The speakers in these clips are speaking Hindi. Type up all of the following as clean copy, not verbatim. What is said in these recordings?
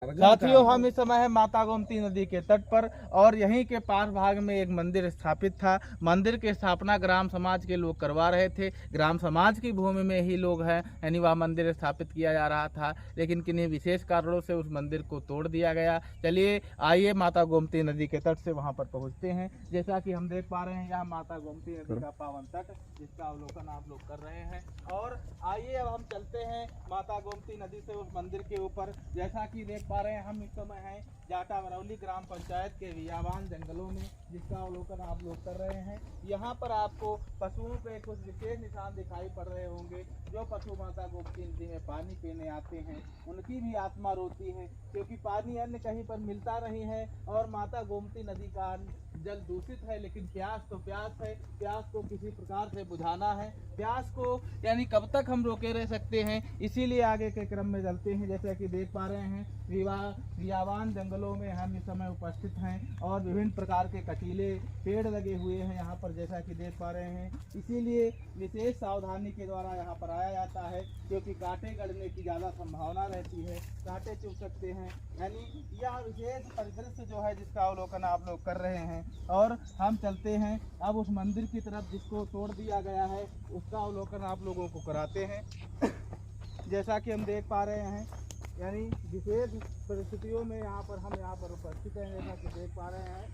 साथियों, हम इस समय है माता गोमती नदी के तट पर और यहीं के पास भाग में एक मंदिर स्थापित था। मंदिर की स्थापना ग्राम समाज के लोग करवा रहे थे। ग्राम समाज की भूमि में ही लोग हैं, यानी वह मंदिर स्थापित किया जा रहा था, लेकिन किन्हीं विशेष कारणों से उस मंदिर को तोड़ दिया गया। चलिए आइए माता गोमती नदी के तट से वहां पर पहुंचते हैं। जैसा कि हम देख पा रहे हैं, यह माता गोमती नदी का पावन तट, जिसका अवलोकन आप लोग कर रहे हैं। और आइए अब हम चलते हैं माता गोमती नदी से उस मंदिर के ऊपर। जैसा कि देख पा रहे हैं, हम इस समय हैं जाटा बरौली ग्राम पंचायत के वियावान जंगलों में, जिसका अवलोकन आप लोग कर रहे हैं। यहाँ पर आपको पशुओं पे कुछ विशेष निशान दिखाई पड़ रहे होंगे। जो पशु माता गोमती नदी में पानी पीने आते हैं, उनकी भी आत्मा रोती है, क्योंकि पानी अन्य कहीं पर मिलता नहीं है। और माता गोमती नदी का जल दूषित है, लेकिन प्यास तो प्यास है। प्यास को किसी प्रकार से बुझाना है। प्यास को यानी कब तक हम रोके रह सकते हैं, इसीलिए आगे के क्रम में चलते हैं। जैसा कि देख पा रहे हैं, वियावान जंगलों में हम इस समय उपस्थित हैं और विभिन्न प्रकार के कटीले पेड़ लगे हुए हैं यहाँ पर, जैसा कि देख पा रहे हैं। इसीलिए विशेष सावधानी के द्वारा यहाँ पर आया जाता है, क्योंकि कांटे गड़ने की ज़्यादा संभावना रहती है, कांटे चुभ सकते हैं। यानी यह विशेष परिदृश्य जो है, जिसका अवलोकन आप लोग कर रहे हैं। और हम चलते हैं अब उस मंदिर की तरफ जिसको तोड़ दिया गया है, उसका अवलोकन आप लोगों को कराते हैं। जैसा कि हम देख पा रहे हैं, यानी विशेष परिस्थितियों में हम यहाँ पर उपस्थित हैं। जैसा कि देख पा रहे हैं,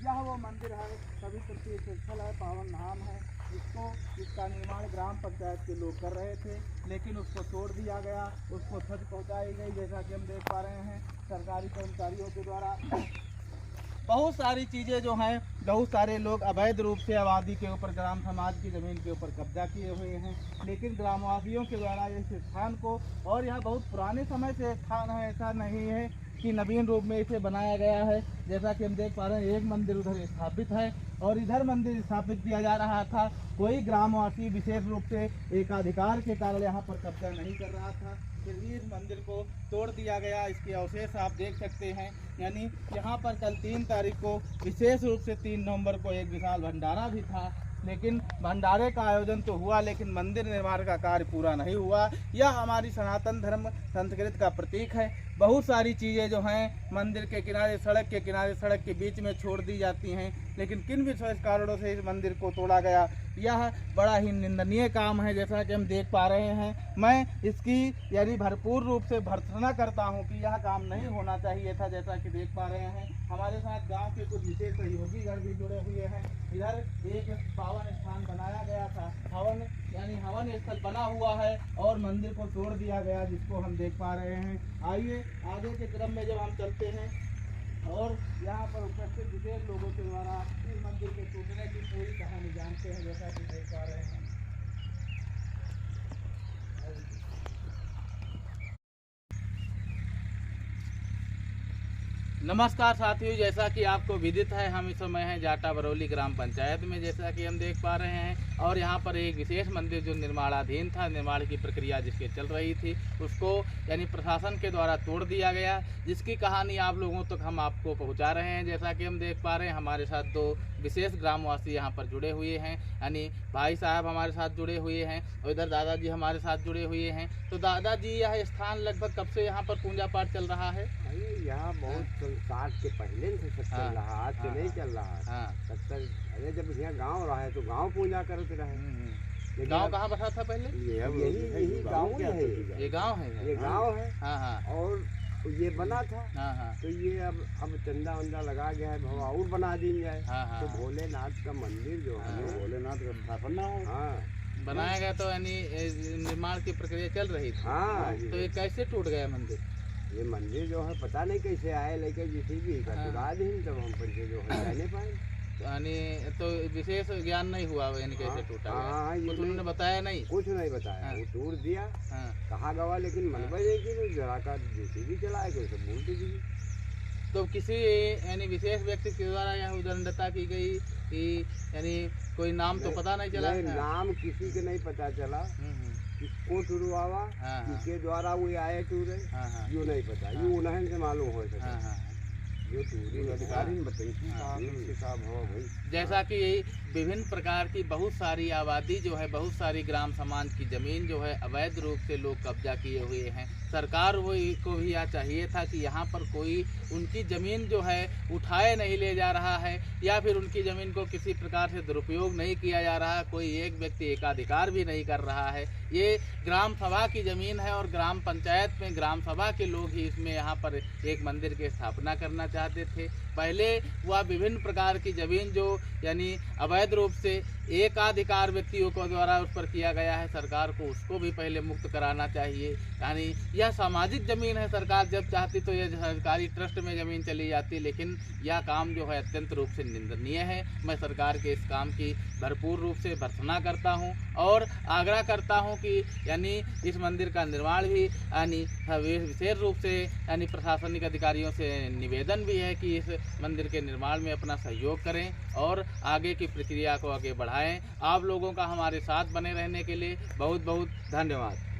यह वो मंदिर है, पवित्र तीर्थ स्थल है, पावन धाम है, जिसका निर्माण ग्राम पंचायत के लोग कर रहे थे, लेकिन उसको तोड़ दिया गया, उसको क्षति पहुँचाई गई। जैसा कि हम देख पा रहे हैं, सरकारी कर्मचारियों के द्वारा बहुत सारी चीज़ें जो हैं, बहुत सारे लोग अवैध रूप से आबादी के ऊपर, ग्राम समाज की ज़मीन के ऊपर कब्जा किए हुए हैं। लेकिन ग्रामवासियों के द्वारा इस स्थान को, और यह बहुत पुराने समय से स्थान है, ऐसा नहीं है कि नवीन रूप में इसे बनाया गया है। जैसा कि हम देख पा रहे हैं, एक मंदिर उधर स्थापित है और इधर मंदिर स्थापित किया जा रहा था। कोई ग्रामवासी विशेष रूप से एकाधिकार के कारण यहाँ पर कब्जा नहीं कर रहा था, फिर भी इस मंदिर को तोड़ दिया गया। इसके अवशेष आप देख सकते हैं। यानी यहाँ पर कल 3 तारीख को विशेष रूप से 3 नवंबर को एक विशाल भंडारा भी था, लेकिन भंडारे का आयोजन तो हुआ, लेकिन मंदिर निर्माण का कार्य पूरा नहीं हुआ। यह हमारी सनातन धर्म संस्कृति का प्रतीक है। बहुत सारी चीज़ें जो हैं मंदिर के किनारे, सड़क के किनारे, सड़क के बीच में छोड़ दी जाती हैं, लेकिन किन विशेष कारणों से इस मंदिर को तोड़ा गया, यह बड़ा ही निंदनीय काम है। जैसा कि हम देख पा रहे हैं, मैं इसकी यानी भरपूर रूप से भर्त्सना करता हूं कि यह काम नहीं होना चाहिए था। जैसा कि देख पा रहे हैं, हमारे साथ गांव के कुछ विशेष सहयोगी गण भी जुड़े हुए हैं। इधर एक पावन स्थान बनाया गया था, हवन यानी हवन स्थल बना हुआ है, और मंदिर को तोड़ दिया गया, जिसको हम देख पा रहे हैं। आइए आगे के क्रम में जब हम चलते हैं और यहाँ पर उपस्थित विशेष लोगों के द्वारा इस मंदिर के टूटने की पूरी कहानी जानते हैं। जैसा कि देख पा रहे हैं, नमस्कार साथियों, जैसा कि आपको विदित है, हम इस समय हैं जाटा बरौली ग्राम पंचायत में, जैसा कि हम देख पा रहे हैं। और यहाँ पर एक विशेष मंदिर जो निर्माणाधीन था, निर्माण की प्रक्रिया जिसके चल रही थी, उसको यानी प्रशासन के द्वारा तोड़ दिया गया, जिसकी कहानी आप लोगों तक हम आपको पहुँचा रहे हैं। जैसा कि हम देख पा रहे हैं, हमारे साथ 2 विशेष ग्रामवासी यहाँ पर जुड़े हुए हैं, यानी भाई साहब हमारे साथ जुड़े हुए हैं, और इधर दादाजी हमारे साथ जुड़े हुए हैं। तो दादाजी, यह स्थान लगभग कब से यहाँ पर पूजा पाठ चल रहा है? यहाँ बहुत 60 के पहले से सब चल रहा, आज से नहीं चल रहा। 70 अरे जब यहाँ गांव रहा है तो गांव पूजा करते रहे। गांव कहाँ बसा था पहले? यही गांव है, ये गांव है, ये गांव है। हाँ। और ये बना था। हाँ। तो ये अब चंदा वंदा लगा गया है, भवाउर बना दी जाए। तो भोलेनाथ का मंदिर जो है, भोलेनाथ का स्थापना हो, बनाया गया, तो यानी निर्माण की प्रक्रिया चल रही थी। तो ये कैसे टूट गया मंदिर? ये मंदिर जो है पता नहीं कैसे आए, लेकिन जिसी भी तब हम पर जो है जाने पाए, यानी तो विशेष ज्ञान नहीं हुआ यानी कैसे टूटा गया? कुछ उन्होंने बताया नहीं? कुछ नहीं बताया। वो तोड़ दिया, कहा गवा, लेकिन मनबा कि जरा का जैसे भी चलाए गए सब भूल दीजिए। तो किसी यानी विशेष व्यक्ति के द्वारा यहाँ उदंडता की गई कि यानी कोई नाम तो पता नहीं चला? नाम किसी के नहीं पता चला, किसको टूरवावा, किसके द्वारा वो आए टूरे, यो नहीं पता। ये उन्हें से मालूम हो सके, जो टूरिंग अधिकारी ने बताई साहब हो भाई। जैसा कि विभिन्न प्रकार की बहुत सारी आबादी जो है, बहुत सारी ग्राम समाज की ज़मीन जो है अवैध रूप से लोग कब्जा किए हुए हैं। सरकार को भी यह चाहिए था कि यहाँ पर कोई उनकी ज़मीन जो है उठाए नहीं ले जा रहा है या फिर उनकी ज़मीन को किसी प्रकार से दुरुपयोग नहीं किया जा रहा है, कोई एक व्यक्ति एकाधिकार भी नहीं कर रहा है। ये ग्राम सभा की ज़मीन है और ग्राम पंचायत में ग्राम सभा के लोग ही इसमें यहाँ पर एक मंदिर की स्थापना करना चाहते थे। पहले वह विभिन्न प्रकार की ज़मीन जो यानी अवैध रूप से एकाधिकार व्यक्तियों को द्वारा उस पर किया गया है, सरकार को उसको भी पहले मुक्त कराना चाहिए। यानी यह सामाजिक ज़मीन है, सरकार जब चाहती तो यह सरकारी ट्रस्ट में ज़मीन चली जाती, लेकिन यह काम जो है अत्यंत रूप से निंदनीय है। मैं सरकार के इस काम की भरपूर रूप से भर्त्सना करता हूं और आग्रह करता हूं कि यानी इस मंदिर का निर्माण भी यानी विशेष रूप से यानी प्रशासनिक अधिकारियों से निवेदन भी है कि इस मंदिर के निर्माण में अपना सहयोग करें और आगे की प्रक्रिया को आगे बढ़ाएं। आप लोगों का हमारे साथ बने रहने के लिए बहुत बहुत धन्यवाद।